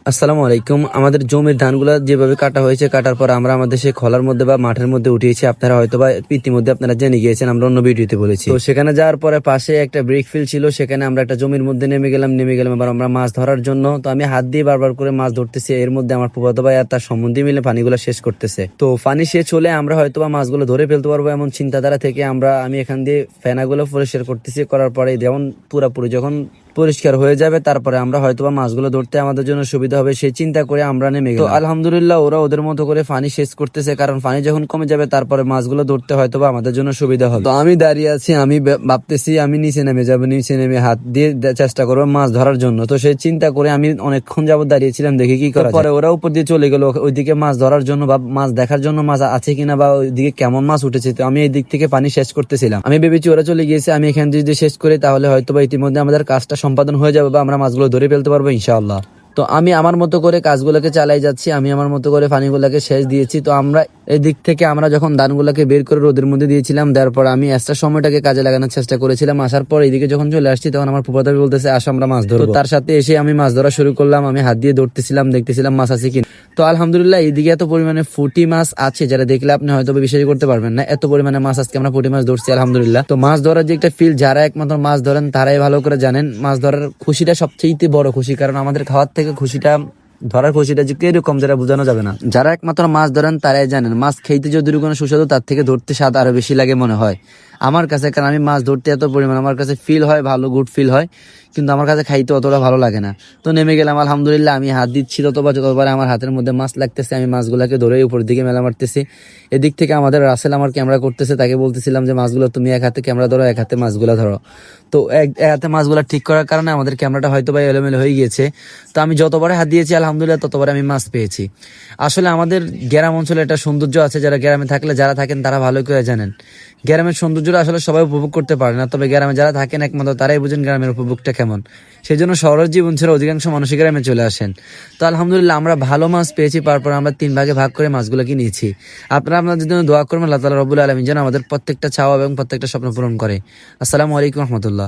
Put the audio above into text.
আসসালামু আলাইকুম। আমাদের জমির ধানগুলো যেভাবে কাটা হয়েছে, কাটার পর আমরা আমাদের সেই খলার মধ্যে বা মাঠের মধ্যে উঠিয়েছি। আপনারা হয়তো বা ইতিমধ্যে আপনারা জেনে গিয়েছেন, আমরা অন্য ভিডিওতে বলেছি। তো সেখানে যাওয়ার পরে পাশে একটা ব্রিক ফিল্ড ছিল, সেখানে আমরা একটা জমির মধ্যে নেমে গেলাম। এবার আমরা মাছ ধরার জন্য। তো আমি হাত দিয়ে বারবার করে মাছ ধরতেছি, এর মধ্যে আমার ফুফাতো ভাই আর তার সম্বন্ধী মিলে পানিগুলো শেষ করতেছে। তো পানি শেষ হলে আমরা হয়তো বা মাছগুলো ধরে ফেলতে পারবো এমন চিন্তাধারা থেকে আমি এখান দিয়ে ফেনাগুলো পরিষ্কার করতেছি। করার পরে যেমন পুরাপুরি যখন পরিষ্কার হয়ে যাবে, তারপরে আমরা হয়তোবা মাছগুলো ধরতে আমাদের জন্য সুবিধা হবে সেই চিন্তা করে আমরা নেমে গেলাম। তো আলহামদুলিল্লাহ ওরা ওদের মতো করে পানি শেষ করতেছে, কারণ পানি যখন কমে যাবে তারপরে মাছগুলো ধরতে হয়তোবা আমাদের জন্য সুবিধা হবে। তো আমি দাঁড়িয়ে আছি, আমি ভাবতেছি আমি নিচে নেমে যাবো, নিচে নেমে হাত দিয়ে চেষ্টা করবো মাছ ধরার জন্য। তো সেই চিন্তা করে আমি অনেকক্ষণ যাবত দাঁড়িয়েছিলাম, দেখি কি করা যায়। পরে ওরা উপর দিয়ে চলে গেল ওইদিকে মাছ ধরার জন্য বা মাছ দেখার জন্য, মাছ আছে কিনা বা ওইদিকে কেমন মাছ উঠেছে। তো আমি এই দিক থেকে পানি শেষ করতেছিলাম। আমি ভেবেছি ওরা চলে গিয়েছে, আমি এখান দিয়ে যদি শেষ করি তাহলে হয়তোবা ইতিমধ্যে আমাদের কাজটা সম্পাদন হয়ে যাবে, আমরা মাছগুলো ধরে ফেলতে পারবো ইনশাআল্লাহ। তো আমি আমার মতো করে কাজগুলোকে চালাই যাচ্ছি, আমি আমার মতো করে পানিগুলোকে শেষ দিয়েছি। তো আমরা এই দিক থেকে আমরা যখন ধানগুলোকে বের করে রোদের মধ্যে দিয়েছিলাম, দেওয়ার পর আমি এক্সট্রা সময়টাকে কাজে লাগানোর চেষ্টা করেছিলাম। আসার পর এইদিকে যখন চলে আসছি তখন আমার ফুফাতো ভাই বলতেছে আসো আমরা মাছ ধরবো। তার সাথে এসে আমি মাছ ধরা শুরু করলাম। আমি হাত দিয়ে ধরতেছিলাম, দেখতেছিলাম মাছ আছে কিনা। তো আলহামদুলিল্লাহ এইদিকে এত পরিমাণে পুঁটি মাছ আছে যারা দেখলে আপনি হয়তো বিশ্বাস করতে পারবেন না, এত পরিমাণে মাছ আজকে আমরা পুঁটি মাছ ধরছি আলহামদুলিল্লাহ। তো মাছ ধরার যে একটা ফিল, যারা একমাত্র মাছ ধরেন তারাই ভালো করে জানেন। মাছ ধরার খুশিটা সবচেয়ে বড় খুশি, কারণ আমাদের খাওয়ার থেকে খুশিটা ধরার খুশিটা যে কিরকম যারা বোঝানো যাবে না। যারা একমাত্র মাছ ধরেন তারাই জানেন মাছ খেতে যদি কোনো সুস্বাদু, তার থেকে ধরতে স্বাদ আরো বেশি লাগে মনে হয় আমার কাছে। কারণ আমি মাছ ধরতে এত পরিমাণ আমার কাছে ফিল হয়, ভালো গুড ফিল হয়, কিন্তু আমার কাছে খাইতে অতটা ভালো লাগে না। তো নেমে গেলাম আলহামদুলিল্লাহ। আমি হাত দিচ্ছি যতবার আমার হাতের মধ্যে মাছ লাগতেছে, আমি মাছগুলোকে ধরে উপর দিকে মেলা মারতেছি। এদিক থেকে আমাদের রাসেল আমার ক্যামেরা করতেছে, তাকে বলতেছিলাম যে মাছগুলো তুমি এক হাতে ক্যামেরা ধরো, এক হাতে মাছগুলো ধরো। তো এক হাতে মাছগুলো ঠিক করার কারণে আমাদের ক্যামেরাটা হয়তো বা এলোমেলো হয়ে গিয়েছে। তো আমি যতবার হাত দিয়েছি আলহামদুলিল্লাহ ততবার আমি মাছ পেয়েছি। আসলে আমাদের গ্রাম অঞ্চলে একটা সৌন্দর্য আছে, যারা গ্রামে যারা থাকেন তারা ভালো করে জানেন। গ্রামের সৌন্দর্যটা আসলে সবাই উপভোগ করতে পারে না, তবে গ্রামে যারা থাকেন একমাত্র তারাই বুঝেন গ্রামের উপভোগটা কেমন। সেই জন্য শহরের জীবন ছেড়ে অধিকাংশ মানুষই গ্রামে চলে আসেন। তো আলহামদুলিল্লাহ আমরা ভালো মাছ পেয়েছি, তারপর আমরা 3 ভাগে ভাগ করে মাছগুলোকে নিয়েছি। আপনারা আপনাদের জন্য দোয়া করবেন, আল্লাহ তাআলা রব্বুল আলামিন যেন আমাদের প্রত্যেকটা চাওয়া এবং প্রত্যেকটা স্বপ্ন পূরণ করে। আসসালামু আলাইকুম রহমতুল্লাহ।